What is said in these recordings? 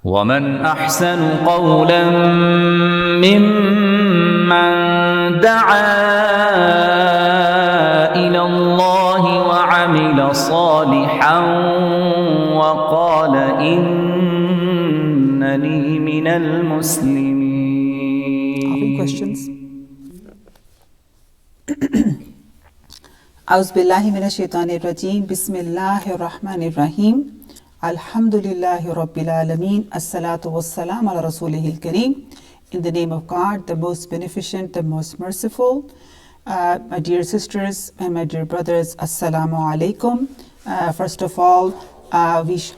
ومن أحسن قولا ممن دعا إلى الله وعمل صالحا وقال إنني من المسلمين. Any questions? أعوذ بالله من الشيطان الرجيم بسم الله الرحمن الرحيم الحمد لله رب العالمين الصلاة والسلام على رسوله الكريم. In the name of God, the most beneficent, the most merciful. My dear sisters and my dear brothers, Assalamu alaikum. First of all,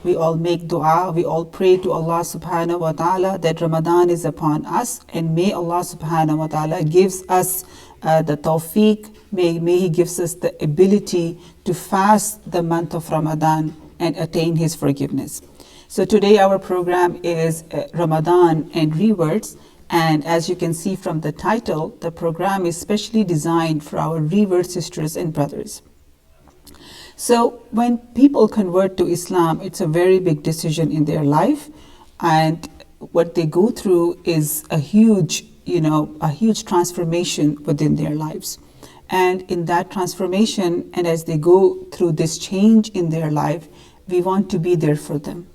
we all make dua, we all pray to Allah subhanahu wa ta'ala that Ramadan is upon us, and may Allah subhanahu wa ta'ala gives us the tawfiq, may He gives us the ability to fast the month of Ramadan and attain His forgiveness. So today our program is Ramadan and Reverts, and as you can see from the title, the program is specially designed for our revert sisters and brothers. So when people convert to Islam, it's a very big decision in their life, and what they go through is a huge transformation within their lives. And in that transformation, and as they go through this change in their life, we want to be there for them.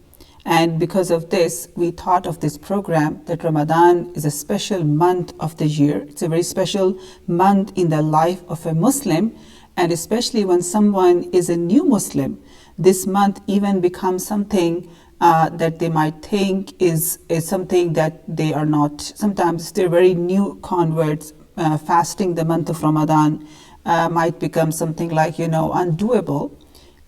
And because of this, we thought of this program that Ramadan is a special month of the year. It's a very special month in the life of a Muslim, and especially when someone is a new Muslim, this month even becomes something that they might think is something that they are not. Sometimes they're very new converts. Fasting the month of Ramadan might become something like, undoable.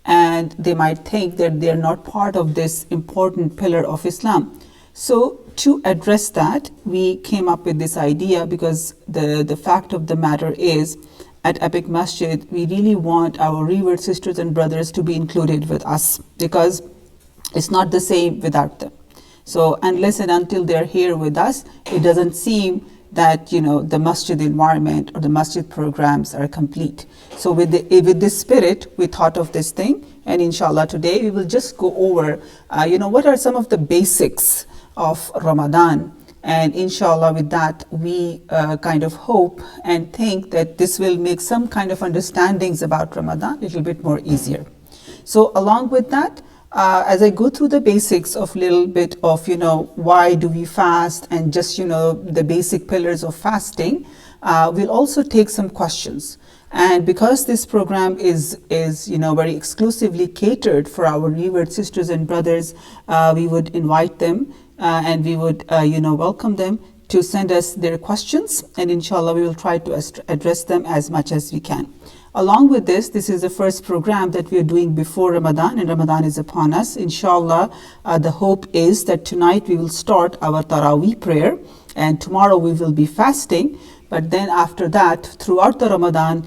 And they might think that they're not part of this important pillar of Islam. So to address that, we came up with this idea, because the fact of the matter is, at Epic Masjid, we really want our revert sisters and brothers to be included with us, because it's not the same without them. So unless and until they're here with us, it doesn't seem that the masjid environment or the masjid programs are complete. So with this spirit, we thought of this thing, and inshallah today we will just go over what are some of the basics of Ramadan, and inshallah with that we kind of hope and think that this will make some kind of understandings about Ramadan a little bit more easier. So along with that, as I go through the basics of little bit of why do we fast, and just the basic pillars of fasting, we'll also take some questions. And because this program is very exclusively catered for our revert sisters and brothers, we would invite them and we would welcome them to send us their questions, and inshallah we will try to address them as much as we can. Along with this is the first program that we are doing before Ramadan, and Ramadan is upon us. Inshallah, the hope is that tonight we will start our Taraweeh prayer, and tomorrow we will be fasting. But then after that, throughout the Ramadan,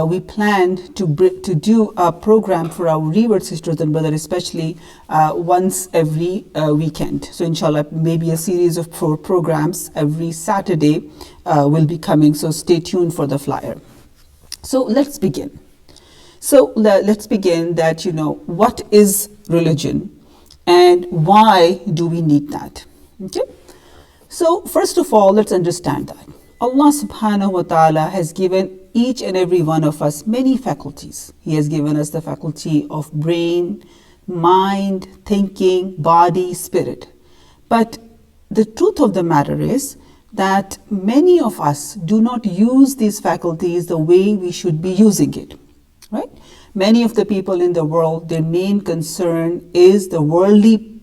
we plan to do a program for our revert sisters and brothers, especially once every weekend. So inshallah, maybe a series of programs every Saturday will be coming. So stay tuned for the flyer. So let's begin. Let's begin that, what is religion and why do we need that? Okay. So first of all, let's understand that Allah subhanahu wa ta'ala has given each and every one of us many faculties. He has given us the faculty of brain, mind, thinking, body, spirit. But the truth of the matter is that many of us do not use these faculties the way we should be using it, right? Many of the people in the world, their main concern is the worldly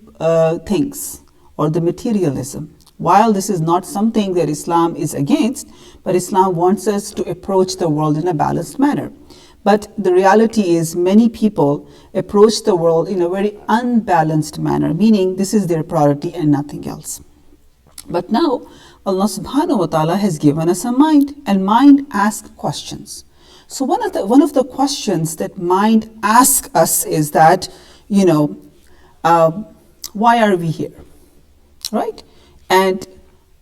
things or the materialism. While this is not something that Islam is against, but Islam wants us to approach the world in a balanced manner. But the reality is many people approach the world in a very unbalanced manner, meaning this is their priority and nothing else. But now Allah subhanahu wa ta'ala has given us a mind, and mind asks questions. So one of the questions that mind asks us is that, why are we here, right? And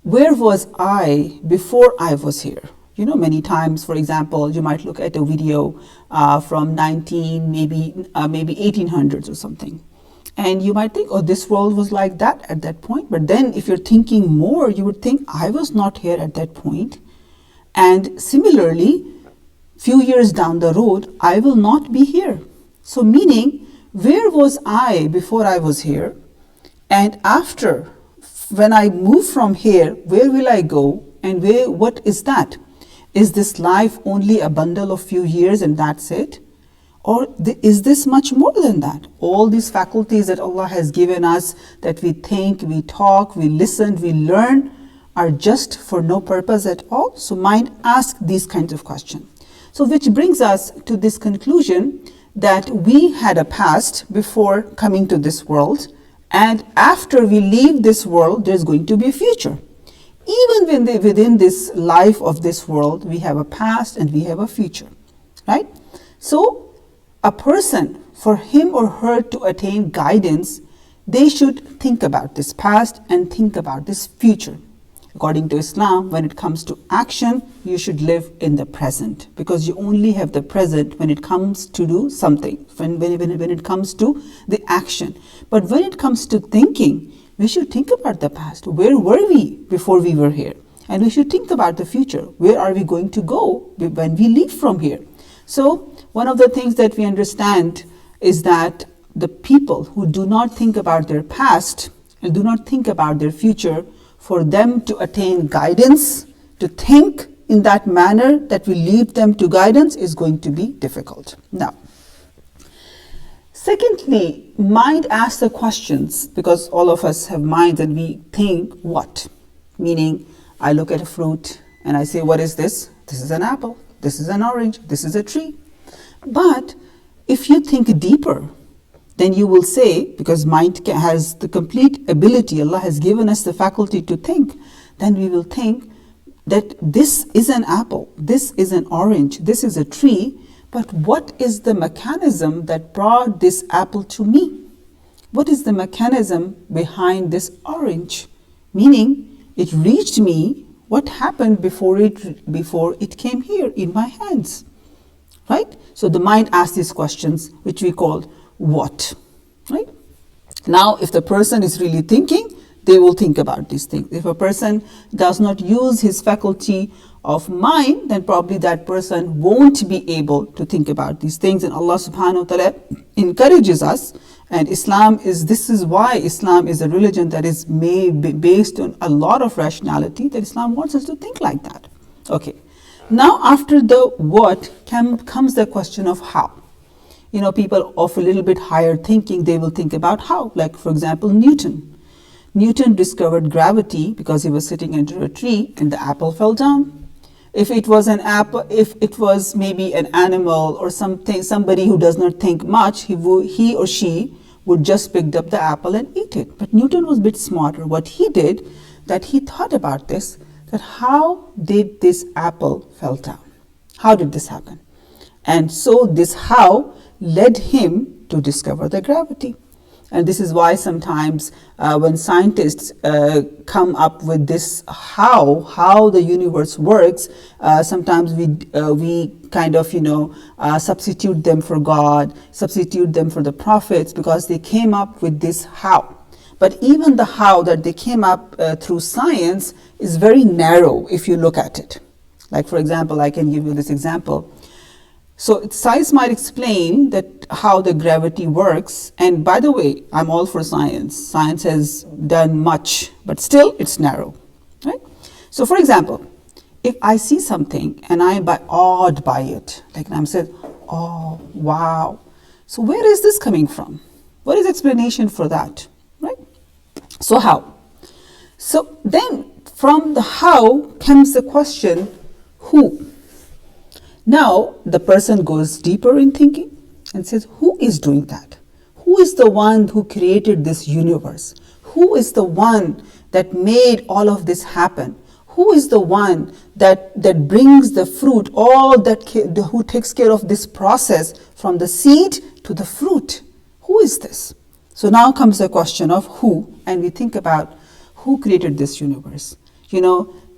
where was I before I was here? Many times, for example, you might look at a video from maybe 1800s or something. And you might think, oh, this world was like that at that point. But then if you're thinking more, you would think, I was not here at that point. And similarly, few years down the road, I will not be here. So meaning, where was I before I was here? And after, when I move from here, where will I go? And what is that? Is this life only a bundle of few years and that's it? Or is this much more than that? All these faculties that Allah has given us, that we think, we talk, we listen, we learn, are just for no purpose at all? So mind ask these kinds of questions. So which brings us to this conclusion that we had a past before coming to this world, and after we leave this world, there's going to be a future. Even within this life of this world, we have a past and we have a future, right? So a person, for him or her to attain guidance, they should think about this past and think about this future. According to Islam, when it comes to action, you should live in the present, because you only have the present when it comes to do something, when it comes to the action. But when it comes to thinking, we should think about the past. Where were we before we were here? And we should think about the future. Where are we going to go when we leave from here? So one of the things that we understand is that the people who do not think about their past and do not think about their future, for them to attain guidance, to think in that manner that will lead them to guidance, is going to be difficult. Now, secondly, mind asks the questions, because all of us have minds and we think what? Meaning, I look at a fruit and I say, what is this? This is an apple. This is an orange. This is a tree. But if you think deeper, then you will say, because mind has the complete ability, Allah has given us the faculty to think, then we will think that this is an apple, this is an orange, this is a tree, but what is the mechanism that brought this apple to me? What is the mechanism behind this orange? Meaning, it reached me, what happened before it came here in my hands, right? So the mind asks these questions, which we call what, right? Now, if the person is really thinking, they will think about these things. If a person does not use his faculty of mind, then probably that person won't be able to think about these things. And Allah subhanahu wa ta'ala encourages us, and this is why Islam is a religion that is based on a lot of rationality, that Islam wants us to think like that. Okay. Now, after the what comes the question of how. You know, people of a little bit higher thinking, they will think about how. Like, for example, Newton. Newton discovered gravity because he was sitting under a tree and the apple fell down. If it was an apple, if it was maybe an animal or somebody who does not think much, he or she would just pick up the apple and eat it. But Newton was a bit smarter. What he did, that he thought about this, that how did this apple fell down? How did this happen? And so this how led him to discover the gravity. And this is why sometimes when scientists come up with this how the universe works, sometimes we kind of, substitute them for God, substitute them for the prophets, because they came up with this how. But even the how that they came up through science is very narrow if you look at it. Like, for example, I can give you this example. So science might explain that how the gravity works. And by the way, I'm all for science. Science has done much, but still it's narrow, right? So for example, if I see something and I'm awed by it, like I'm said, oh, wow. So where is this coming from? What is the explanation for that, right? So how? So then from the how comes the question, who? Now, the person goes deeper in thinking and says, who is doing that? Who is the one who created this universe? Who is the one that made all of this happen? Who is the one that brings the fruit, who takes care of this process from the seed to the fruit? Who is this? So now comes the question of who, and we think about who created this universe.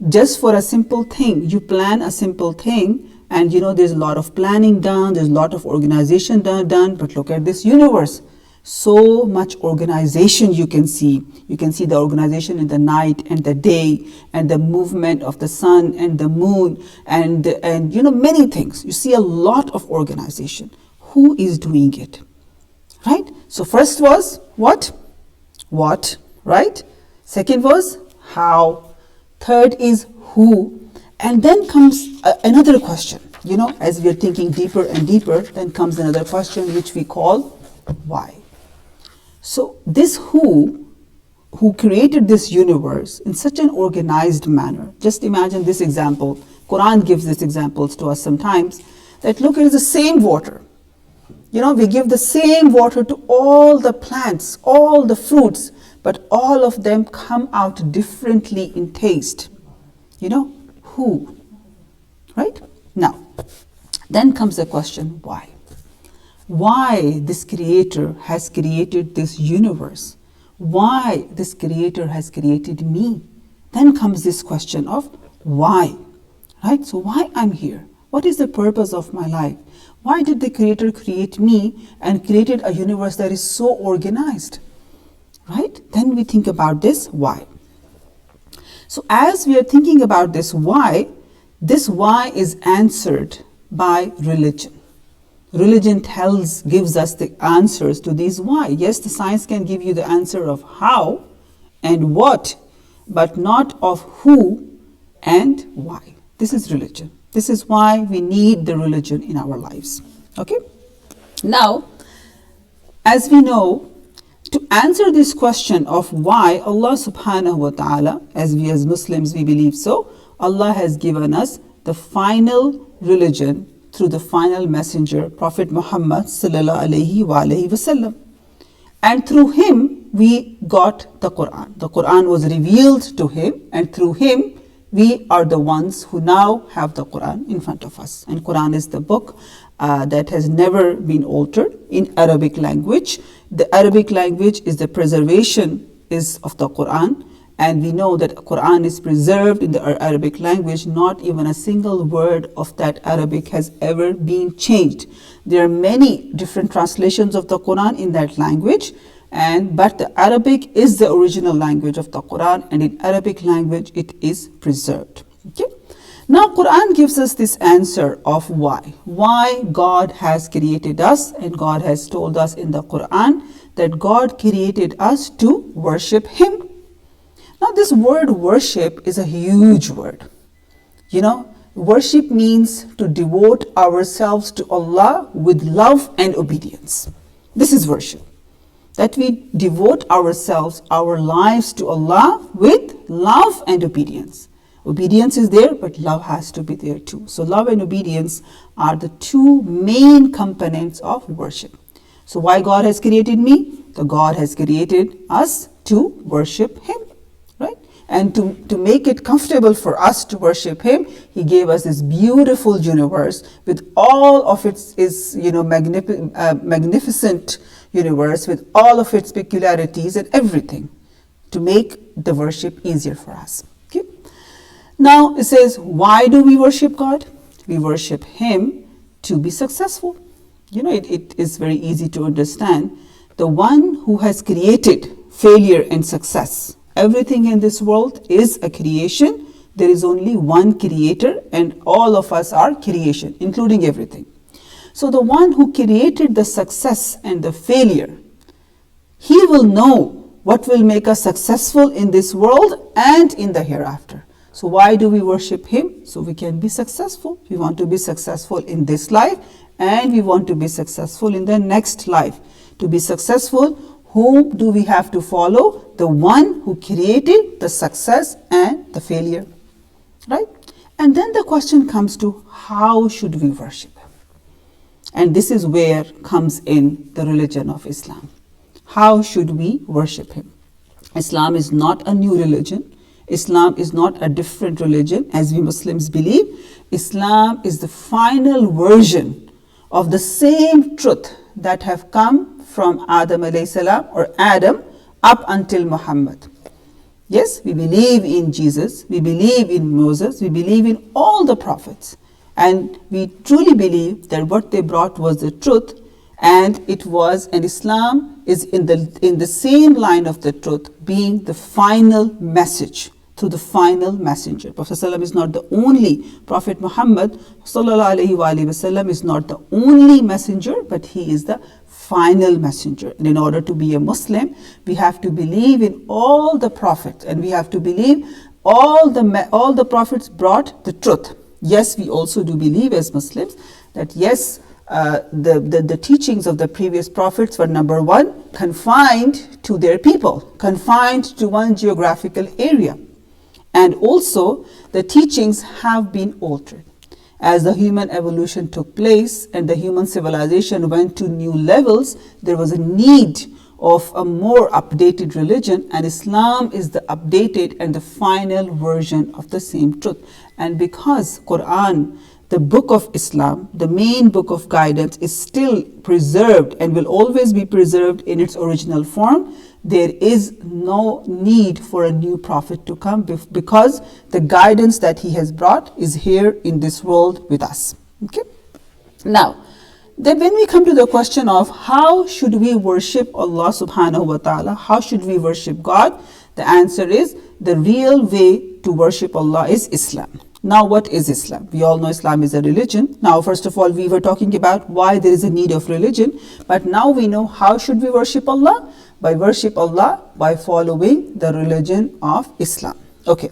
Just for a simple thing, you plan a simple thing, and there's a lot of planning done, there's a lot of organization done, but look at this universe. So much organization you can see. You can see the organization in the night and the day, and the movement of the sun and the moon, and many things. You see a lot of organization. Who is doing it? Right? So first was what? What, right? Second was how. Third is who. And then comes another question. As we are thinking deeper and deeper, then comes another question which we call why. So this who created this universe in such an organized manner. Just imagine this example. Quran gives these examples to us sometimes, that look, it is the same water. We give the same water to all the plants, all the fruits, but all of them come out differently in taste. Who? Right? Now, then comes the question, why? Why this creator has created this universe? Why this creator has created me? Then comes this question of why, right? So why I'm here? What is the purpose of my life? Why did the creator create me and created a universe that is so organized, right? Then we think about this why. So as we are thinking about this why is answered by religion. Religion gives us the answers to these why. Yes, the science can give you the answer of how and what, but not of who and why. This is religion. This is why we need the religion in our lives. Okay? Now, as we know, to answer this question of why, Allah subhanahu wa ta'ala, as Muslims we believe so, Allah has given us the final religion through the final messenger, Prophet Mohammed sallallahu alaihi wasallam. And through him, we got the Quran. The Quran was revealed to him, and through him, we are the ones who now have the Quran in front of us. And Quran is the book that has never been altered in Arabic language. The Arabic language is the preservation of the Quran. And we know that Quran is preserved in the Arabic language. Not even a single word of that Arabic has ever been changed. There are many different translations of the Quran in that language, but the Arabic is the original language of the Quran, and in Arabic language it is preserved. Okay? Now Quran gives us this answer of why. Why God has created us, and God has told us in the Quran that God created us to worship Him. Now this word worship is a huge word. Worship means to devote ourselves to Allah with love and obedience. This is worship. That we devote ourselves, our lives to Allah with love and obedience. Obedience is there, but love has to be there too. So love and obedience are the two main components of worship. So why God has created me? The God has created us to worship Him. And to make it comfortable for us to worship Him, He gave us this beautiful universe with all of its magnificent universe, with all of its peculiarities and everything, to make the worship easier for us. Okay? Now it says, why do we worship God? We worship Him to be successful. It is very easy to understand. The one who has created failure and success. Everything in this world is a creation. There is only one creator, and all of us are creation, including everything. So the one who created the success and the failure, He will know what will make us successful in this world and in the hereafter. So why do we worship Him? So we can be successful. We want to be successful in this life, and we want to be successful in the next life. To be successful, whom do we have to follow? The one who created the success and the failure, right? And then the question comes to, how should we worship Him? And this is where comes in the religion of Islam. How should we worship Him? Islam is not a new religion. Islam is not a different religion as we Muslims believe. Islam is the final version of the same truth that have come from Adam alayhi salam, or Adam, up until Muhammad. Yes, we believe in Jesus, we believe in Moses, we believe in all the prophets, and we truly believe that what they brought was the truth, And Islam is in the same line of the truth, being the final message through the final messenger. Prophet ﷺ is not the only, Prophet Muhammad ﷺ is not the only messenger, but he is the final messenger. And in order to be a Muslim, we have to believe in all the prophets, and we have to believe all the prophets brought the truth. Yes, we also do believe as Muslims that yes, the teachings of the previous prophets were, number one, confined to their people, confined to one geographical area. And also, the teachings have been altered. As the human evolution took place and the human civilization went to new levels, there was a need of a more updated religion, and Islam is the updated and the final version of the same truth. And because Quran, the book of Islam, the main book of guidance, is still preserved and will always be preserved in its original form, there is no need for a new prophet to come, because the guidance that he has brought is here in this world with us. Okay? Now, then when we come to the question of how should we worship Allah subhanahu wa ta'ala, how should we worship God, the answer is the real way to worship Allah is Islam. Now, what is Islam? We all know Islam is a religion. Now, first of all, we were talking about why there is a need of religion, but now we know how should we worship Allah? By worship Allah by following the religion of Islam. Okay,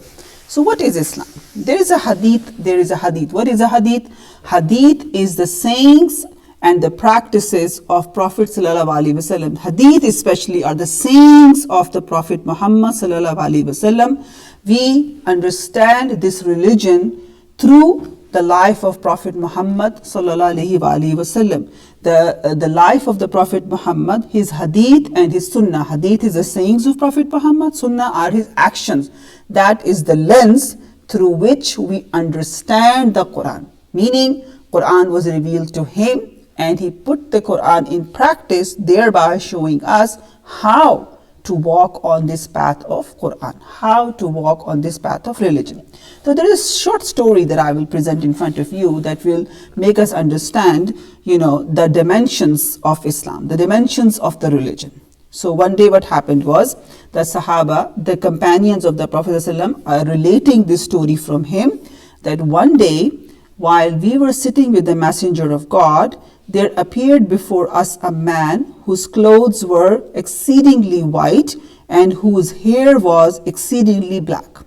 so what is Islam? There is a hadith. What is a hadith? Hadith is the sayings and the practices of Prophet sallallahu alaihi wasallam. Hadith especially are the sayings of the Prophet Muhammad sallallahu alaihi wasallam. We understand this religion through the life of Prophet Muhammad sallallahu alaihi wasallam. The life of the Prophet Muhammad, his hadith and his sunnah. Hadith is the sayings of Prophet Muhammad, sunnah are his actions. That is the lens through which we understand the Quran. Meaning, Quran was revealed to him and he put the Quran in practice, thereby showing us how to walk on this path of Quran, how to walk on this path of religion. So there is a short story that I will present in front of you that will make us understand, the dimensions of Islam, the dimensions of the religion. So one day what happened was, the Sahaba, the companions of the Prophet ﷺ, are relating this story from him, that one day while we were sitting with the Messenger of God, there appeared before us a man whose clothes were exceedingly white and whose hair was exceedingly black.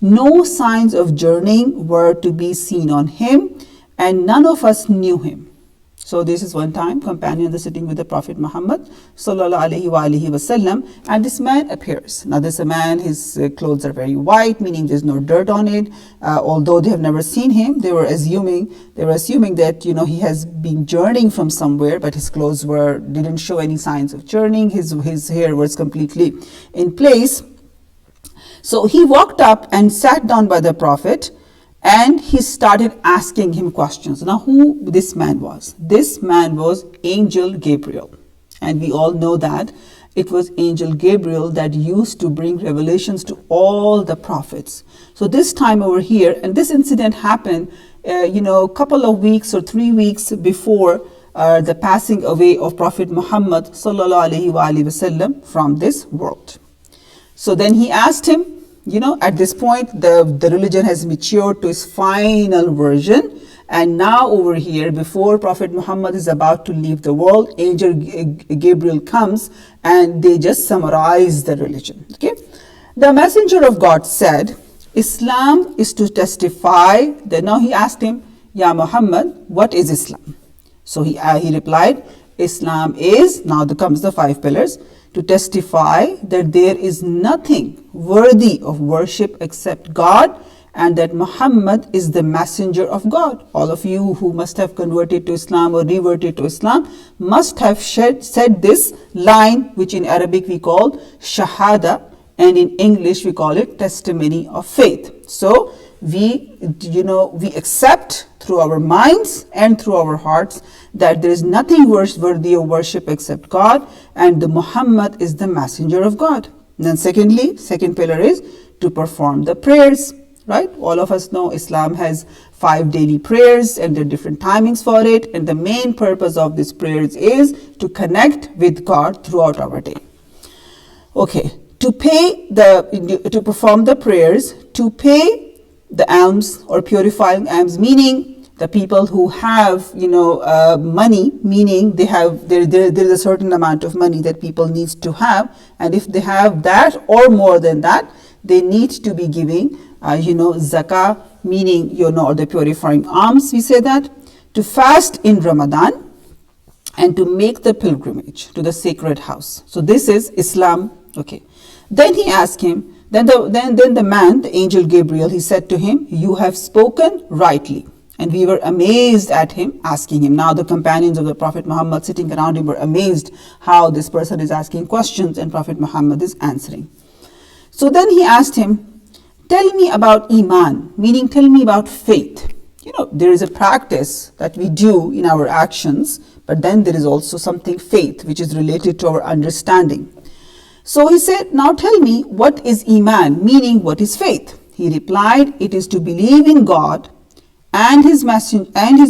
No signs of journeying were to be seen on him, and none of us knew him. So this is one time, companions are sitting with the Prophet Muhammad sallallahu alaihi wasallam, and this man appears. Now this man, his clothes are very white, meaning there's no dirt on it. Although they have never seen him, they were assuming that he has been journeying from somewhere, but his clothes didn't show any signs of journeying. His hair was completely in place. So he walked up and sat down by the Prophet, and he started asking him questions. Now, who this man was? This man was Angel Gabriel. And we all know that it was Angel Gabriel that used to bring revelations to all the prophets. So this time over here, and this incident happened, a couple of weeks or 3 weeks before the passing away of Prophet Muhammad sallallahu alaihi wasallam from this world. So then he asked him, at this point, the religion has matured to its final version. And now over here, before Prophet Muhammad is about to leave the world, Angel Gabriel comes and they just summarize the religion. Okay? The Messenger of God said, Islam is to testify that. Now he asked him, Ya Muhammad, what is Islam? So he replied, Islam is, now comes the 5 pillars, to testify that there is nothing worthy of worship except God, and that Muhammad is the messenger of God. All of you who must have converted to Islam or reverted to Islam must have said this line, which in Arabic we call Shahada, and in English we call it testimony of faith. So we accept through our minds and through our hearts that there is nothing worthy of worship except God, and the Muhammad is the messenger of God. And then second pillar is to perform the prayers. right? All of us know Islam has 5 daily prayers and there are different timings for it. And the main purpose of these prayers is to connect with God throughout our day. Okay, to perform the prayers, to pay the alms or purifying alms, meaning the people who have, money, meaning there is a certain amount of money that people need to have, and if they have that or more than that, they need to be giving, zakah, meaning, or the purifying alms, we say that, to fast in Ramadan, and to make the pilgrimage to the sacred house. So this is Islam. Okay. Then he asked him, then the man, the angel Gabriel, he said to him, "You have spoken rightly." And we were amazed at him, asking him. Now the companions of the Prophet Muhammad sitting around him were amazed how this person is asking questions and Prophet Muhammad is answering. So then he asked him, "Tell me about Iman," meaning tell me about faith. There is a practice that we do in our actions, but then there is also something faith, which is related to our understanding. So he said, "Now tell me, what is Iman?" Meaning, what is faith? He replied, "It is to believe in God and his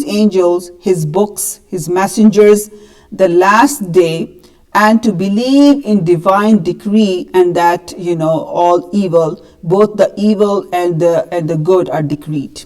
angels, his books, his messengers, the last day, and to believe in divine decree, and that all evil, both the evil and the good, are decreed."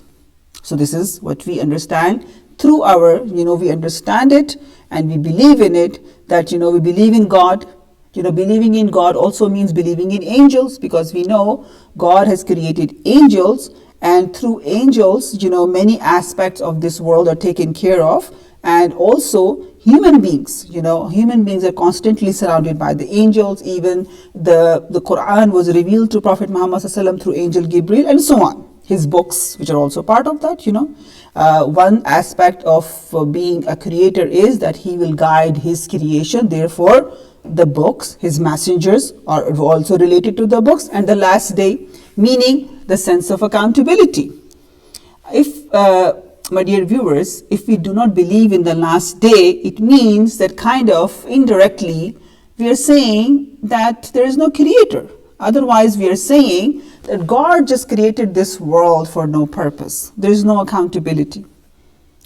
So this is what we understand through our, we understand it and we believe in it, that we believe in God. Believing in God also means believing in angels, because we know God has created angels, and through angels, many aspects of this world are taken care of, and also human beings. Human beings are constantly surrounded by the angels. Even the Quran was revealed to Prophet Muhammad ﷺ through angel Gabriel, and so on. His books, which are also part of that, one aspect of being a creator is that he will guide his creation. Therefore, the books, his messengers, are also related to the books, and the last day, meaning the sense of accountability. If, my dear viewers, if we do not believe in the last day, it means that kind of indirectly we are saying that there is no creator. Otherwise, we are saying that God just created this world for no purpose. There is no accountability.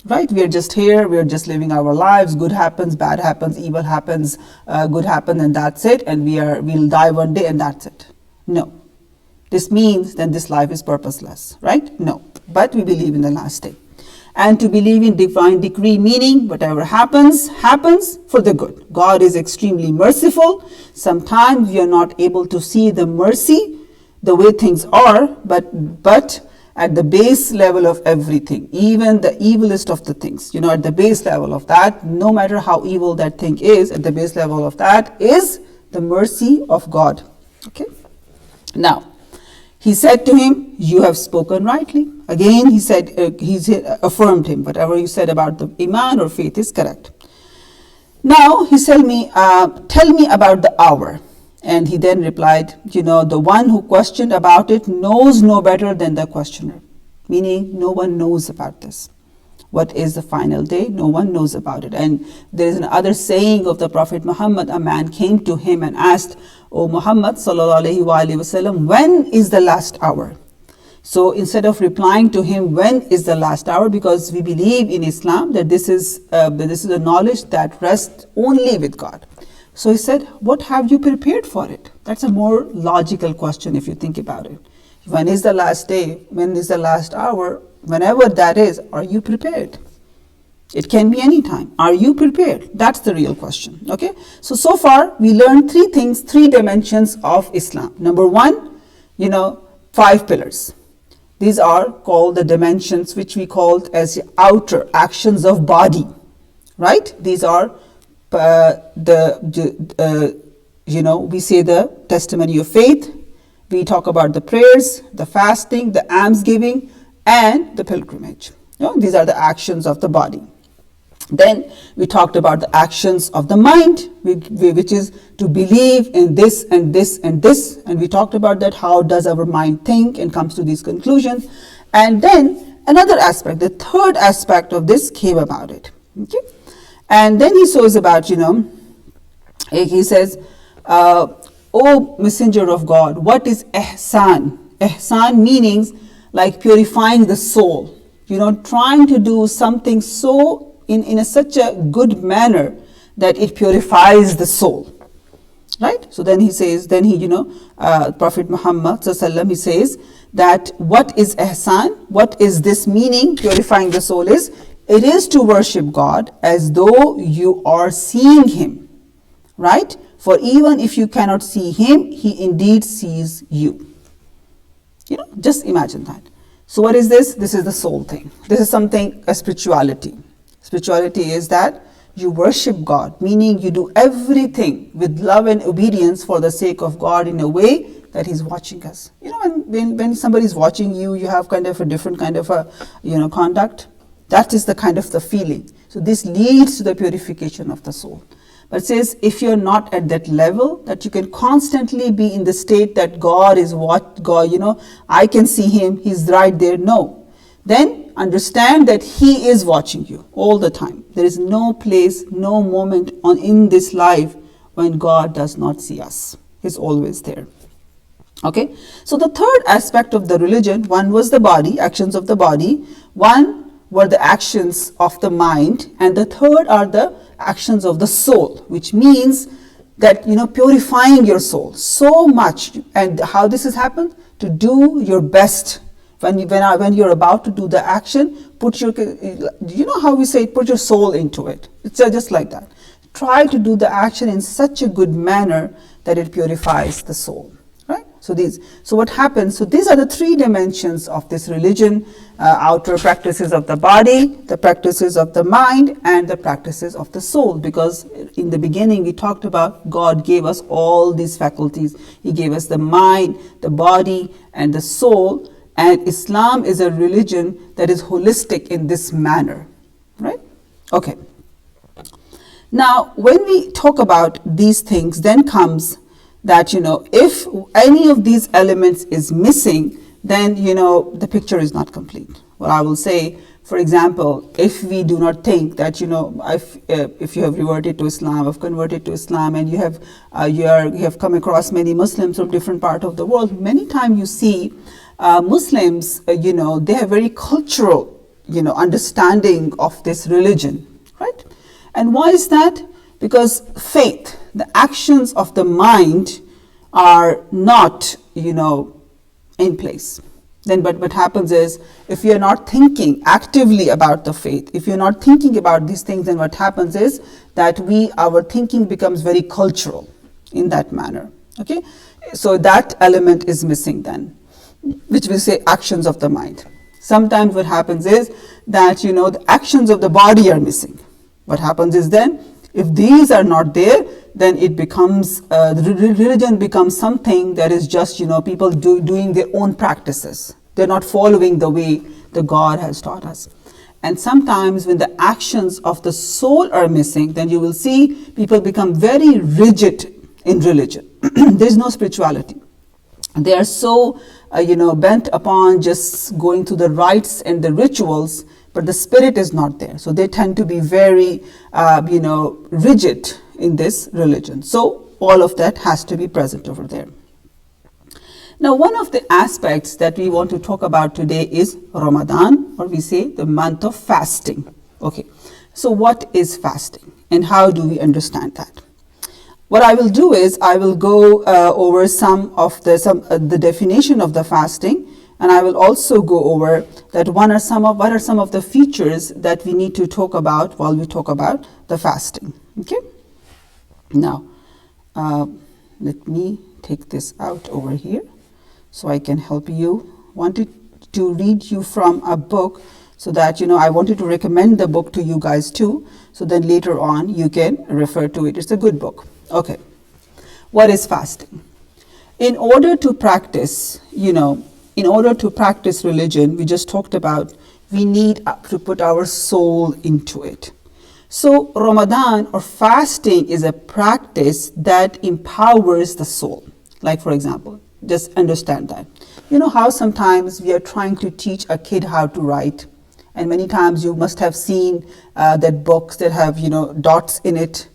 Right? We are just here, we are just living our lives. Good happens, bad happens, evil happens, good happens, and that's it. And we'll die one day, and that's it. No. This means that this life is purposeless, right? No. But we believe in the last day. And to believe in divine decree, meaning whatever happens, happens for the good. God is extremely merciful. Sometimes we are not able to see the mercy, the way things are, but at the base level of everything, even the evilest of the things, at the base level of that, no matter how evil that thing is, at the base level of that is the mercy of God. Okay. Now, he said to him, "You have spoken rightly." Again, he affirmed him. Whatever you said about the Iman or faith is correct. Now, he said me, "Tell me about the hour." And he then replied, "The one who questioned about it knows no better than the questioner." Meaning, no one knows about this. What is the final day? No one knows about it. And there is another saying of the Prophet Muhammad. A man came to him and asked, "O Muhammad sallallahu alaihi wasallam, when is the last hour?" So instead of replying to him, "When is the last hour?" because we believe in Islam that this is a knowledge that rests only with God. So he said, "What have you prepared for it?" That's a more logical question if you think about it. When is the last day? When is the last hour? Whenever that is, are you prepared? It can be any time. Are you prepared? That's the real question. Okay. So far we learned 3 things, 3 dimensions of Islam. Number 1, 5 pillars. These are called the dimensions which we called as outer actions of body. Right? These are we say the testimony of faith. We talk about the prayers, the fasting, the alms giving, and the pilgrimage. These are the actions of the body. Then we talked about the actions of the mind, which is to believe in this and this and this. And we talked about that, how does our mind think and comes to these conclusions. And then another aspect, the third aspect of this came about it. Okay. And then he says about, he says, "O Messenger of God, what is ihsan?" Ihsan meaning like purifying the soul, trying to do something so in such a good manner that it purifies the soul. Right? So then he says, Prophet Muhammad sallallahu, he says that what is ihsan, what is this meaning, purifying the soul is, it is to worship God as though you are seeing Him, right? For even if you cannot see Him, He indeed sees you. Just imagine that. So what is this? This is the soul thing. This is something, a spirituality. Spirituality is that you worship God, meaning you do everything with love and obedience for the sake of God in a way that He's watching us. When somebody is watching you, you have kind of a different kind of a, conduct. That is the kind of the feeling. So this leads to the purification of the soul. But it says, if you're not at that level, that you can constantly be in the state that God is I can see Him, He's right there. No. Then understand that He is watching you all the time. There is no place, no moment in this life when God does not see us. He's always there. Okay. So the third aspect of the religion, one was the body, actions of the body. One were the actions of the mind, and the third are the actions of the soul, which means that purifying your soul so much. And how this has happened? To do your best. When you're about to do the action, put your, how we say, put your soul into it. It's just like that. Try to do the action in such a good manner that it purifies the soul. Right? So what happens? So these are the three dimensions of this religion: outer practices of the body, the practices of the mind, and the practices of the soul. Because in the beginning we talked about God gave us all these faculties. He gave us the mind, the body, and the soul. And Islam is a religion that is holistic in this manner. Right? Okay. Now, when we talk about these things, then comes that, if any of these elements is missing, then, the picture is not complete. Well, I will say, for example, if we do not think that, if you have reverted to Islam, have converted to Islam, and you have come across many Muslims from different parts of the world, many times you see Muslims, they have very cultural, understanding of this religion, right? And why is that? Because faith, the actions of the mind are not, in place. Then what happens is, if you're not thinking actively about the faith, if you're not thinking about these things, then what happens is that our thinking becomes very cultural in that manner. Okay? So that element is missing then, which we say actions of the mind. Sometimes what happens is that, the actions of the body are missing. What happens is then, if these are not there, then it becomes, the religion becomes something that is just, people doing their own practices. They're not following the way the God has taught us. And sometimes when the actions of the soul are missing, then you will see people become very rigid in religion. There's no spirituality. They are so, bent upon just going through the rites and the rituals, but the spirit is not there. So they tend to be very, rigid in this religion. So all of that has to be present over there. Now, one of the aspects that we want to talk about today is Ramadan, or we say the month of fasting. Okay, so what is fasting and how do we understand that? What I will do is I will go over some of the definition of the fasting, and I will also go over that what are some of the features that we need to talk about while we talk about the fasting. Okay. Now, let me take this out over here so I can help you. Wanted to read you from a book so that, I wanted to recommend the book to you guys too. So then later on you can refer to it. It's a good book. Okay. What is fasting? In order to practice, religion, we just talked about, we need to put our soul into it. So Ramadan or fasting is a practice that empowers the soul. Like, for example, just understand that. You know how sometimes we are trying to teach a kid how to write, and many times you must have seen that books that have, dots in it,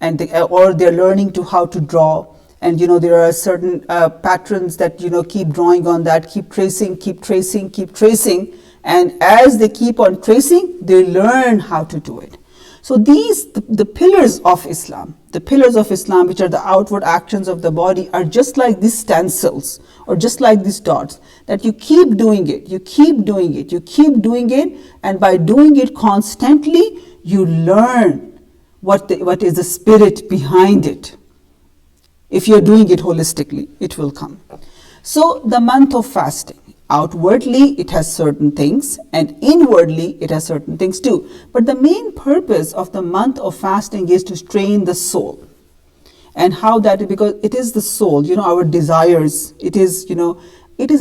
and or they're learning how to draw. And there are certain patterns that keep drawing on that, keep tracing, and as they keep on tracing, they learn how to do it. So the pillars of Islam, which are the outward actions of the body, are just like these stencils or just like these dots, that you keep doing it, and by doing it constantly, you learn what is the spirit behind it. If you're doing it holistically, it will come. So the month of fasting, outwardly it has certain things, and inwardly it has certain things too. But the main purpose of the month of fasting is to train the soul. And how that? Because it is the soul, our desires. It is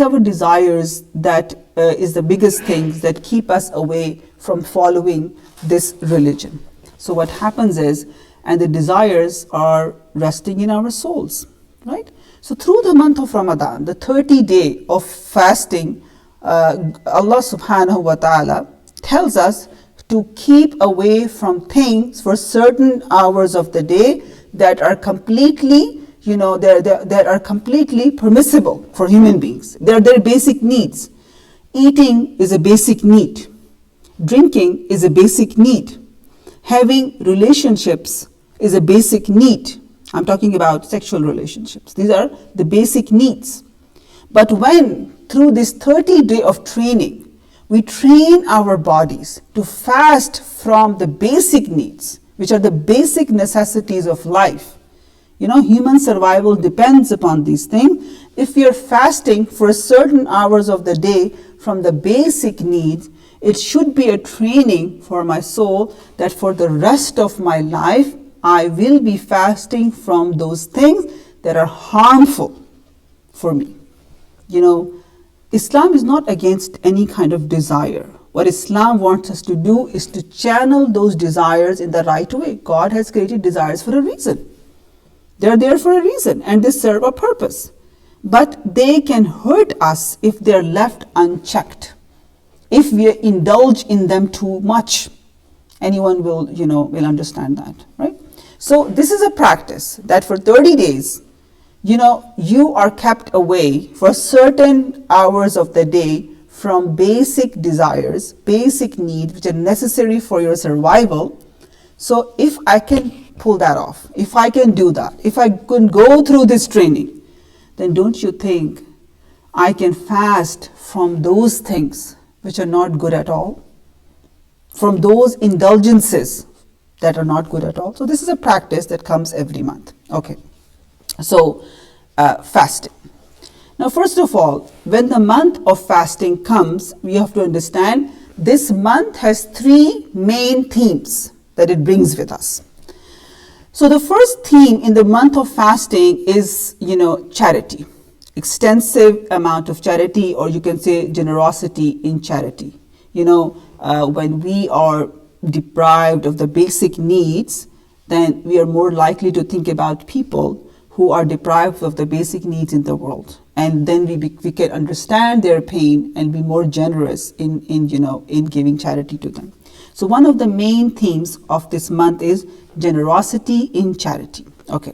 our desires that is the biggest things that keep us away from following this religion. So what happens is, and the desires are resting in our souls, right? So through the month of Ramadan, the 30-day of fasting, Allah subhanahu wa ta'ala tells us to keep away from things for certain hours of the day that are completely, that are completely permissible for human beings. They're their basic needs. Eating is a basic need. Drinking is a basic need. Having relationships is a basic need. I'm talking about sexual relationships. These are the basic needs. But when through this 30-day of training, we train our bodies to fast from the basic needs, which are the basic necessities of life. Human survival depends upon these things. If we are fasting for certain hours of the day from the basic needs, it should be a training for my soul that for the rest of my life, I will be fasting from those things that are harmful for me. Islam is not against any kind of desire. What Islam wants us to do is to channel those desires in the right way. God has created desires for a reason. They're there for a reason, and they serve a purpose. But they can hurt us if they're left unchecked. If we indulge in them too much, anyone will understand that, right? So this is a practice that for 30 days, you are kept away for certain hours of the day from basic desires, basic needs, which are necessary for your survival. So if I can pull that off, if I can do that, if I can go through this training, then don't you think I can fast from those things which are not good at all, from those indulgences that are not good at all. So this is a practice that comes every month. Okay, so fasting. Now, first of all, when the month of fasting comes, we have to understand this month has three main themes that it brings with us. So the first theme in the month of fasting is, charity. Extensive amount of charity, or you can say generosity in charity. When we are deprived of the basic needs, then we are more likely to think about people who are deprived of the basic needs in the world. And then we can understand their pain and be more generous in giving charity to them. So one of the main themes of this month is generosity in charity. Okay.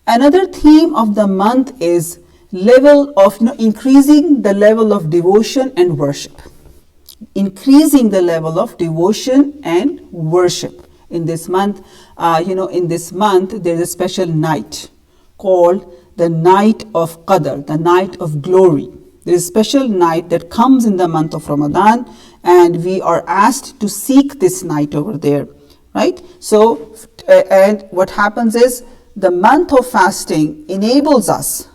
Another theme of the month is increasing the level of devotion and worship. Increasing the level of devotion and worship. In this month, there's a special night called the night of Qadr, the night of glory. There is a special night that comes in the month of Ramadan, and we are asked to seek this night over there, right? So, and what happens is the month of fasting enables us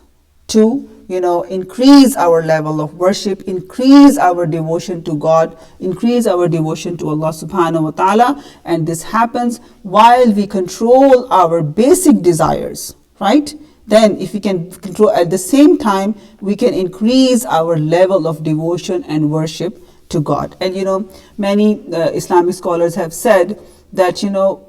to increase our level of worship, increase our devotion to God, increase our devotion to Allah subhanahu wa ta'ala. And this happens while we control our basic desires, right? Then if we can control at the same time, we can increase our level of devotion and worship to God. And many Islamic scholars have said that,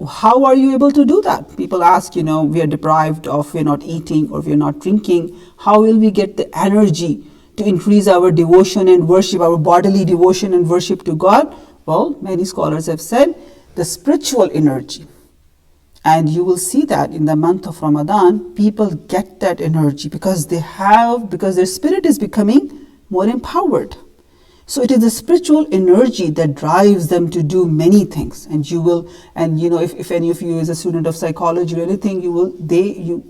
how are you able to do that? People ask, we are deprived of, we're not eating or we're not drinking. How will we get the energy to increase our devotion and worship, our bodily devotion and worship to God? Well, many scholars have said the spiritual energy And you will see that in the month of Ramadan, people get that energy because their spirit is becoming more empowered. So it is the spiritual energy that drives them to do many things. And you will, and you know, if any of you is a student of psychology or anything,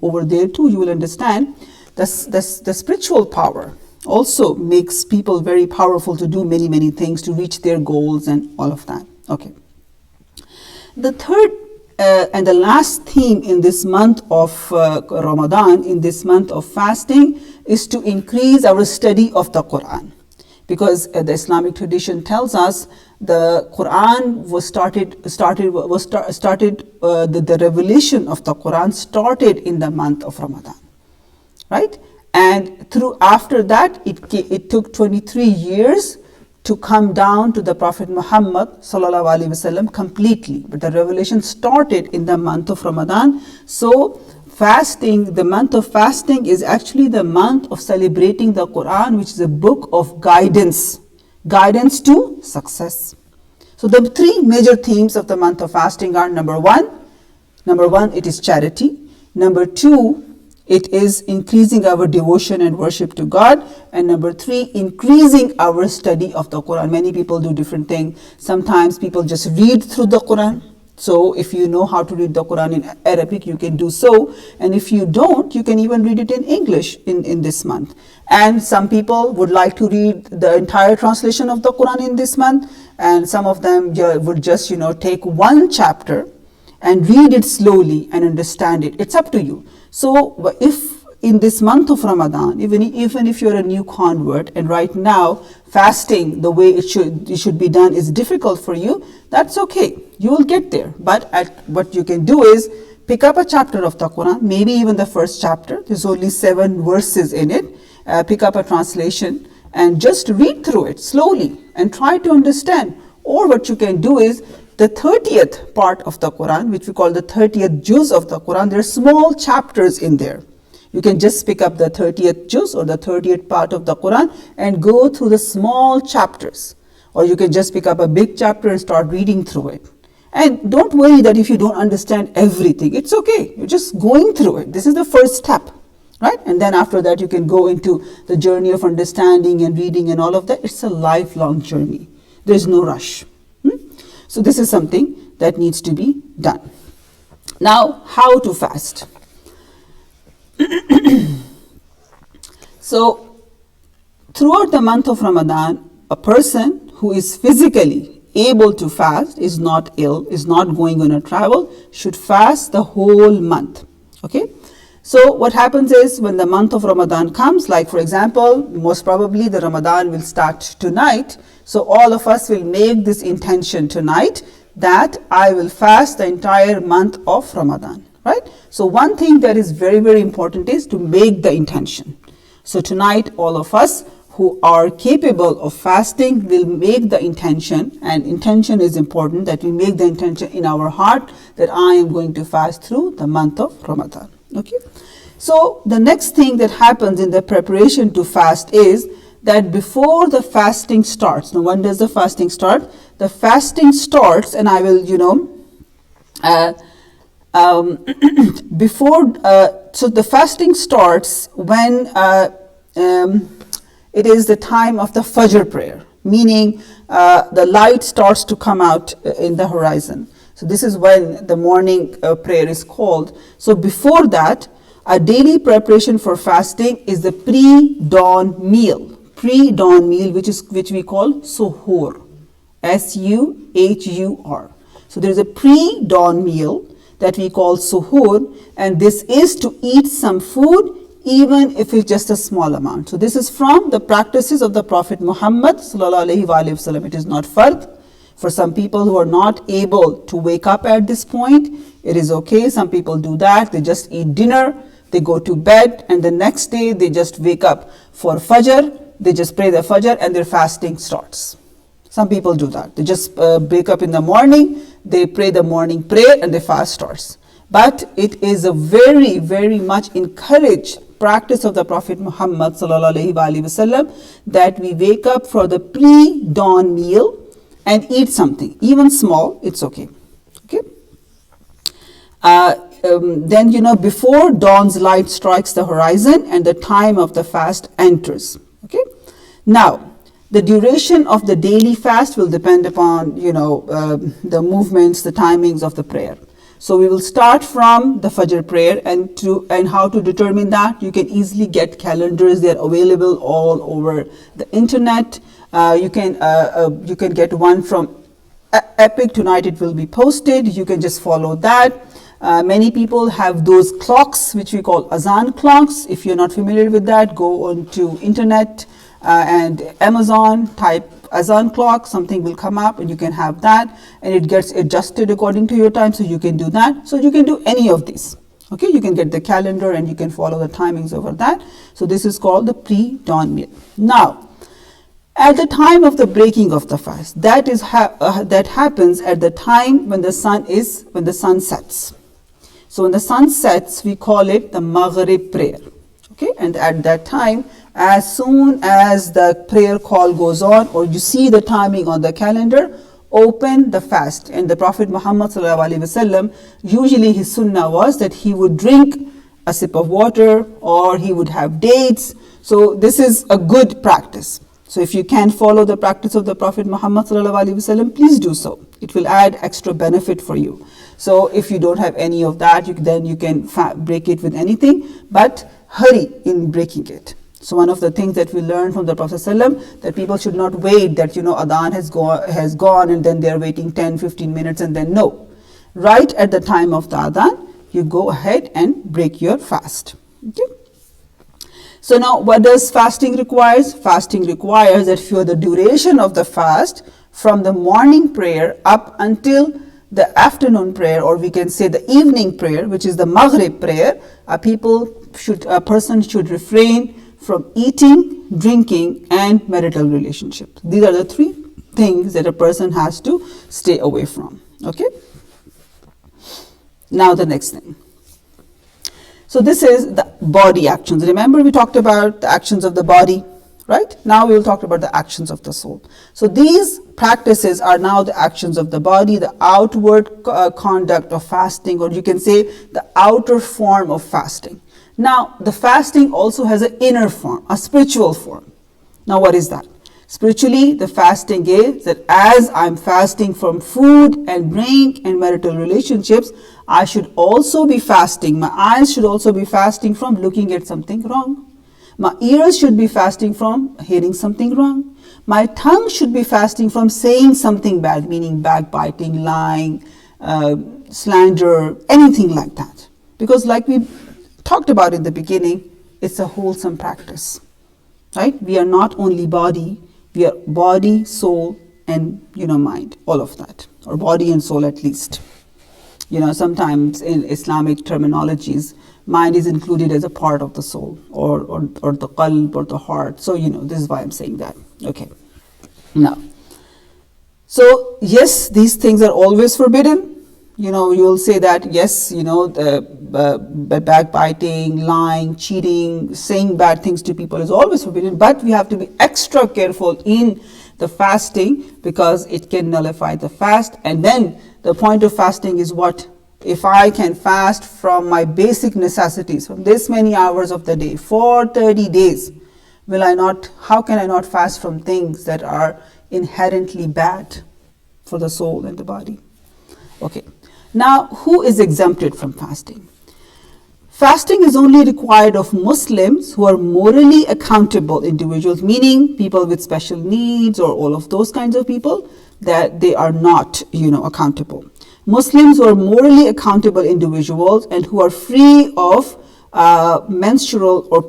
over there too, you will understand the spiritual power also makes people very powerful to do many, many things, to reach their goals and all of that. Okay. The third and the last theme in this month of Ramadan, in this month of fasting, is to increase our study of the Quran. Because the Islamic tradition tells us the Quran the revelation of the Quran started in the month of Ramadan, right? And after that, it took 23 years to come down to the Prophet Mohammed sallallahu alaihi wasallam completely. But the revelation started in the month of Ramadan. So fasting, the month of fasting is actually the month of celebrating the Quran, which is a book of guidance to success. So the three major themes of the month of fasting are number one, it is charity. Number two, it is increasing our devotion and worship to God. And number three, increasing our study of the Quran. Many people do different things. Sometimes people just read through the Quran. So if you know how to read the Quran in Arabic, you can do so. And if you don't, you can even read it in English in this month. And some people would like to read the entire translation of the Quran in this month. And some of them would just, take one chapter and read it slowly and understand it. It's up to you. So if in this month of Ramadan, even if you're a new convert and right now fasting the way it should be done is difficult for you, that's okay. You will get there. But what you can do is pick up a chapter of the Quran, maybe even the first chapter. There's only 7 verses in it. Pick up a translation and just read through it slowly and try to understand. Or what you can do is the 30th part of the Quran, which we call the 30th juz of the Quran. There are small chapters in there. You can just pick up the 30th juz or the 30th part of the Quran and go through the small chapters. Or you can just pick up a big chapter and start reading through it. And don't worry that if you don't understand everything, it's okay. You're just going through it. This is the first step, right? And then after that, you can go into the journey of understanding and reading and all of that. It's a lifelong journey. There's no rush. So this is something that needs to be done. Now, how to fast? So, throughout the month of Ramadan, a person who is physically able to fast, is not ill, is not going on a travel, should fast the whole month. Okay? So what happens is when the month of Ramadan comes, like for example, most probably the Ramadan will start tonight. So all of us will make this intention tonight that I will fast the entire month of Ramadan, right? So one thing that is very, very important is to make the intention. So tonight, all of us who are capable of fasting will make the intention, and intention is important, that we make the intention in our heart that I am going to fast through the month of Ramadan. Okay. So the next thing that happens in the preparation to fast is that before the fasting starts. Now, when does the fasting start? The fasting starts, and I will, so the fasting starts when it is the time of the Fajr prayer, meaning the light starts to come out in the horizon. So this is when the morning prayer is called. So before that, a daily preparation for fasting is the pre-dawn meal. Pre-dawn meal, which we call suhoor, S-U-H-U-R. So there is a pre-dawn meal that we call suhoor, and this is to eat some food even if it's just a small amount. So this is from the practices of the Prophet Mohammed sallallahu alaihi wasallam. It is not fard. For some people who are not able to wake up at this point, it is okay. Some people do that. They just eat dinner, they go to bed, and the next day they just wake up for Fajr. They just pray the Fajr and their fasting starts. Some people do that. They just wake up in the morning, they pray the morning prayer, and the fast starts. But it is a very, very much encouraged practice of the Prophet Muhammad sallallahu alaihi wasallam that we wake up for the pre-dawn meal and eat something, even small, it's okay. Okay. Then, before dawn's light strikes the horizon and the time of the fast enters. Okay. Now, the duration of the daily fast will depend upon, the movements, the timings of the prayer. So we will start from the Fajr prayer, and how to determine that, you can easily get calendars. They're available all over the internet. You can get one from Epic. Tonight it will be posted. You can just follow that. Many people have those clocks which we call azan clocks. If you're not familiar with that, go on to internet and Amazon, type azan clock, something will come up and you can have that, and it gets adjusted according to your time, so you can do that. So you can do any of these. Okay, you can get the calendar and you can follow the timings over that. So this is called the pre-dawn meal. Now, at the time of the breaking of the fast, that happens at the time when the sun sets. So when the sun sets, we call it the Maghrib prayer. Okay, and at that time, as soon as the prayer call goes on, or you see the timing on the calendar, open the fast. And the Prophet Mohammed ﷺ, usually his sunnah was that he would drink a sip of water or he would have dates. So this is a good practice. So if you can follow the practice of the Prophet Muhammad ﷺ, please do so. It will add extra benefit for you. So if you don't have any of that, then you can break it with anything, but hurry in breaking it. So one of the things that we learned from the Prophet ﷺ, that people should not wait that, Adhan has gone and then they're waiting 10-15 minutes and then no. Right at the time of the Adhan, you go ahead and break your fast. Okay. So now, what does fasting require? Fasting requires that for the duration of the fast, from the morning prayer up until the afternoon prayer, or we can say the evening prayer, which is the Maghrib prayer, a person should refrain from eating, drinking, and marital relationships. These are the three things that a person has to stay away from. Okay. Now the next thing. So this is the body actions. Remember, we talked about the actions of the body, right? Now we will talk about the actions of the soul. So these practices are now the actions of the body, the outward conduct of fasting, or you can say the outer form of fasting. Now, the fasting also has an inner form, a spiritual form. Now, what is that? Spiritually, the fasting is that as I'm fasting from food and drink and marital relationships, I should also be fasting. My eyes should also be fasting from looking at something wrong. My ears should be fasting from hearing something wrong. My tongue should be fasting from saying something bad, meaning backbiting, lying, slander, anything like that. Because like we talked about in the beginning, it's a wholesome practice, right? We are not only body, we are body, soul, and mind, all of that, or body and soul at least. Sometimes in Islamic terminologies, mind is included as a part of the soul, or the qalb, or the heart. So this is why I'm saying that. Okay. Now, so yes, these things are always forbidden. You will say that, yes, the backbiting, lying, cheating, saying bad things to people is always forbidden, but we have to be extra careful in the fasting because it can nullify the fast. And then the point of fasting is what? If I can fast from my basic necessities, from this many hours of the day, for 30 days, how can I not fast from things that are inherently bad for the soul and the body? Okay. Now, who is exempted from fasting? Fasting is only required of Muslims who are morally accountable individuals, meaning people with special needs or all of those kinds of people, that they are not, accountable. Muslims who are morally accountable individuals and who are free of menstrual or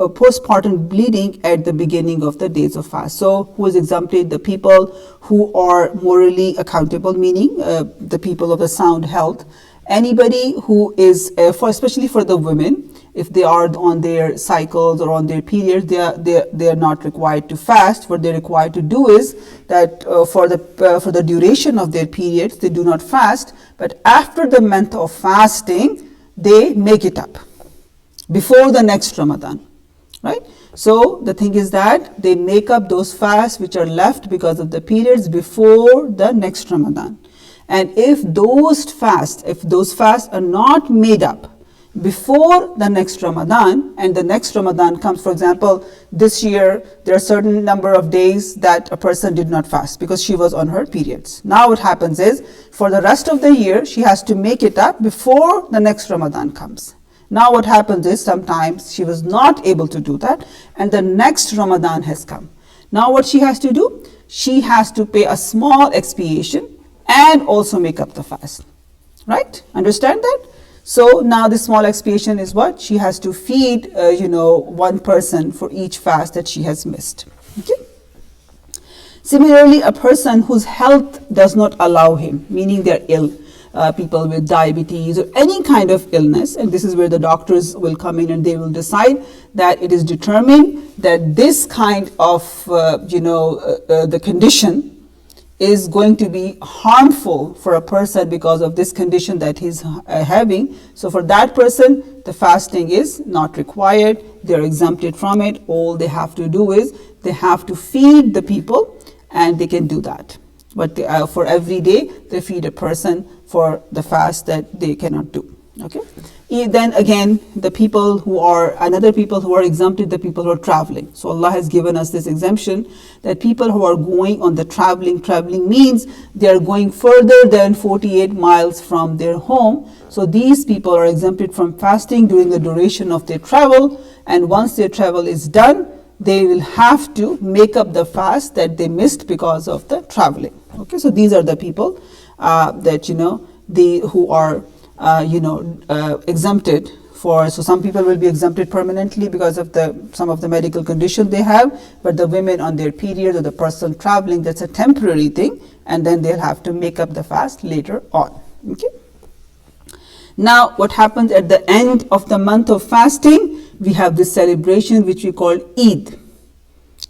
postpartum bleeding at the beginning of the days of fast. So who is exempted? The people who are morally accountable, meaning the people of the sound health. Anybody who is, especially for the women, if they are on their cycles or on their periods, they are not required to fast. What they're required to do is that for the duration of their periods, they do not fast. But after the month of fasting, they make it up before the next Ramadan, right? So the thing is that they make up those fasts which are left because of the periods before the next Ramadan. And if those fasts are not made up before the next Ramadan, and the next Ramadan comes, for example, this year there are a certain number of days that a person did not fast because she was on her periods. Now what happens is, for the rest of the year, she has to make it up before the next Ramadan comes. Now what happens is, sometimes she was not able to do that, and the next Ramadan has come. Now what she has to do? She has to pay a small expiation and also make up the fast. Right? Understand that? So now the small expiation is what? She has to feed, one person for each fast that she has missed. Okay? Similarly, a person whose health does not allow him, meaning they're ill, people with diabetes or any kind of illness, and this is where the doctors will come in and they will decide that it is determined that this kind of, the condition is going to be harmful for a person because of this condition that he's having. So for that person, the fasting is not required. They're exempted from it. All they have to do is they have to feed the people, and they can do that. But for every day, they feed a person for the fast that they cannot do. Okay. Then again, the people who are exempted, the people who are traveling. So Allah has given us this exemption that people who are going on the traveling means they are going further than 48 miles from their home. So these people are exempted from fasting during the duration of their travel, and once their travel is done, they will have to make up the fast that they missed because of the traveling. Okay, so these are the people who are exempted for. So some people will be exempted permanently because of some of the medical condition they have, but the women on their period or the person traveling, that's a temporary thing, and then they'll have to make up the fast later on. Okay. Now what happens at the end of the month of fasting? We have this celebration which we call Eid,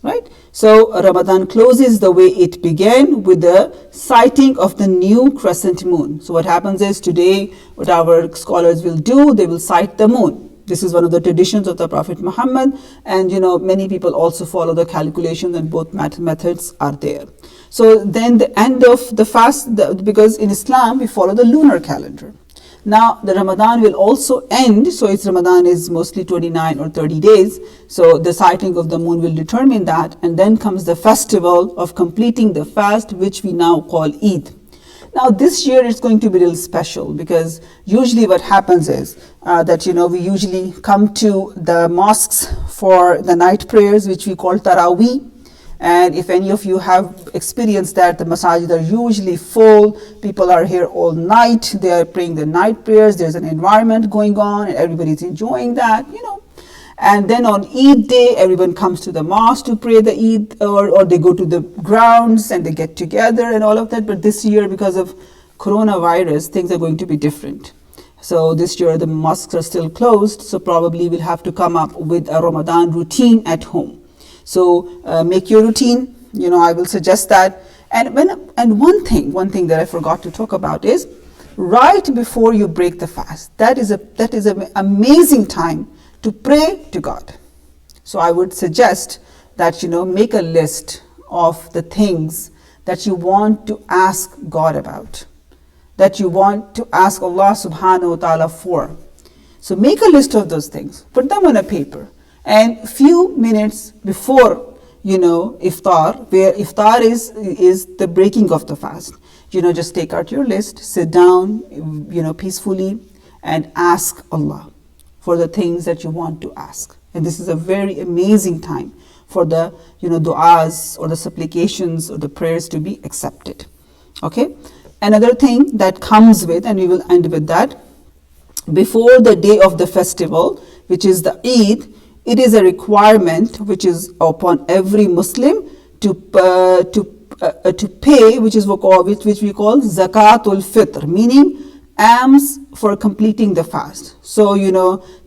right? So Ramadan closes the way it began, with the sighting of the new crescent moon. So what happens is, today what our scholars will do, they will sight the moon. This is one of the traditions of the Prophet Mohammed, and many people also follow the calculations, and both methods are there. So then the end of the fast, because in Islam we follow the lunar calendar. Now the Ramadan will also end, so Ramadan is mostly 29 or 30 days. So the sighting of the moon will determine that, and then comes the festival of completing the fast, which we now call Eid. Now this year it's going to be a little special, because usually what happens is that we usually come to the mosques for the night prayers, which we call Taraweeh. And if any of you have experienced that, the masajid are usually full. People are here all night. They are praying the night prayers. There's an environment going on, and everybody's enjoying that, And then on Eid day, everyone comes to the mosque to pray the Eid, or they go to the grounds and they get together and all of that. But this year, because of coronavirus, things are going to be different. So this year the mosques are still closed. So probably we'll have to come up with a Ramadan routine at home. So make your routine, I will suggest that. And one thing that I forgot to talk about is, right before you break the fast, that is an amazing time to pray to God. So I would suggest that, make a list of the things that you want to ask God about, that you want to ask Allah subhanahu wa ta'ala for. So make a list of those things, put them on a paper. And few minutes before, iftar, where iftar is the breaking of the fast, just take out your list, sit down, peacefully, and ask Allah for the things that you want to ask. And this is a very amazing time for the, du'as or the supplications or the prayers to be accepted. Okay. Another thing that comes with, and we will end with that, before the day of the festival, which is the Eid, it is a requirement which is upon every Muslim to pay, which we call zakatul fitr, meaning alms for completing the fast. So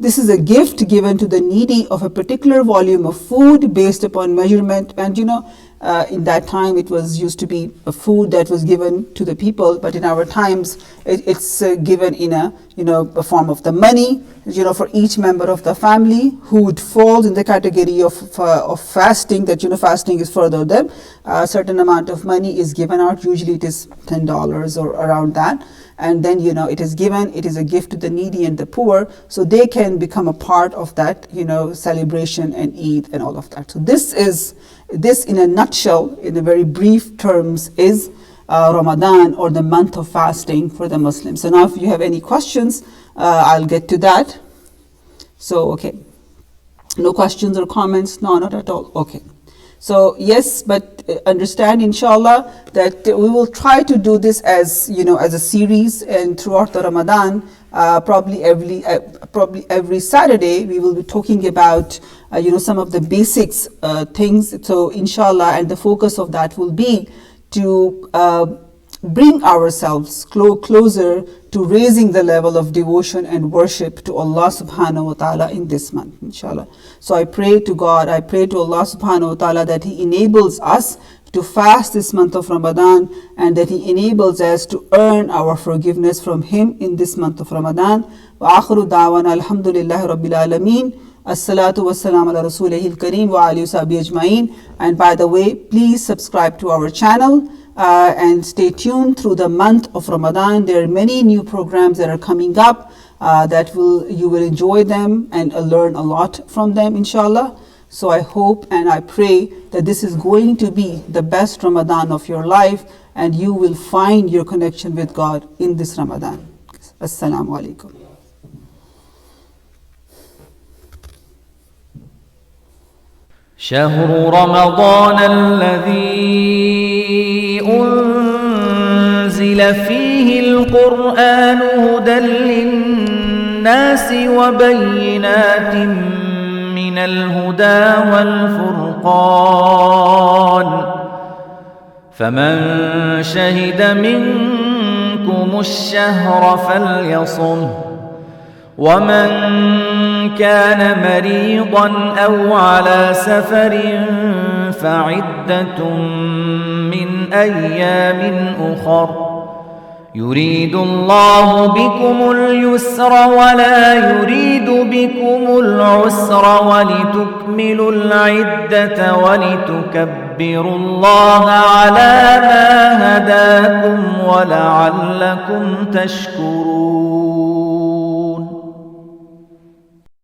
this is a gift given to the needy of a particular volume of food based upon measurement, and In that time, it was used to be a food that was given to the people, but in our times, it's given in a form of the money, for each member of the family who would fall in the category of fasting. That fasting is further them. A certain amount of money is given out. Usually, it is $10 or around that. And then, it is given, it is a gift to the needy and the poor, so they can become a part of that, celebration and Eid and all of that. So this in a nutshell, in a very brief terms, is Ramadan, or the month of fasting for the Muslims. So now if you have any questions, I'll get to that. So, okay. No questions or comments? No, not at all. Okay. So yes, but understand, inshallah, that we will try to do this as as a series, and throughout the Ramadan, probably every Saturday we will be talking about some of the basics things. So inshallah, and the focus of that will be to bring ourselves closer to raising the level of devotion and worship to Allah subhanahu wa ta'ala in this month, inshallah. So I pray to God, I pray to Allah subhanahu wa ta'ala that He enables us to fast this month of Ramadan, and that He enables us to earn our forgiveness from Him in this month of Ramadan. Wa akhiru da'wana alhamdulillahi rabbil alameen. As-salatu was-salam ala rasulihil kareem wa alihi wa sahbihi ajma'in. And by the way, please subscribe to our channel. And stay tuned through the month of Ramadan. There are many new programs that are coming up that you will enjoy them and learn a lot from them, inshallah. So I hope and I pray that this is going to be the best Ramadan of your life, and you will find your connection with God in this Ramadan. Assalamu alaikum. شهر رمضان الذي أنزل فيه القرآن هدى للناس وبينات من الهدى والفرقان فمن شهد منكم الشهر فليصمه ومن كان مريضا أو على سفر فعدة من أيام أخر يريد الله بكم اليسر ولا يريد بكم العسر ولتكملوا العدة ولتكبروا الله على ما هداكم ولعلكم تشكرون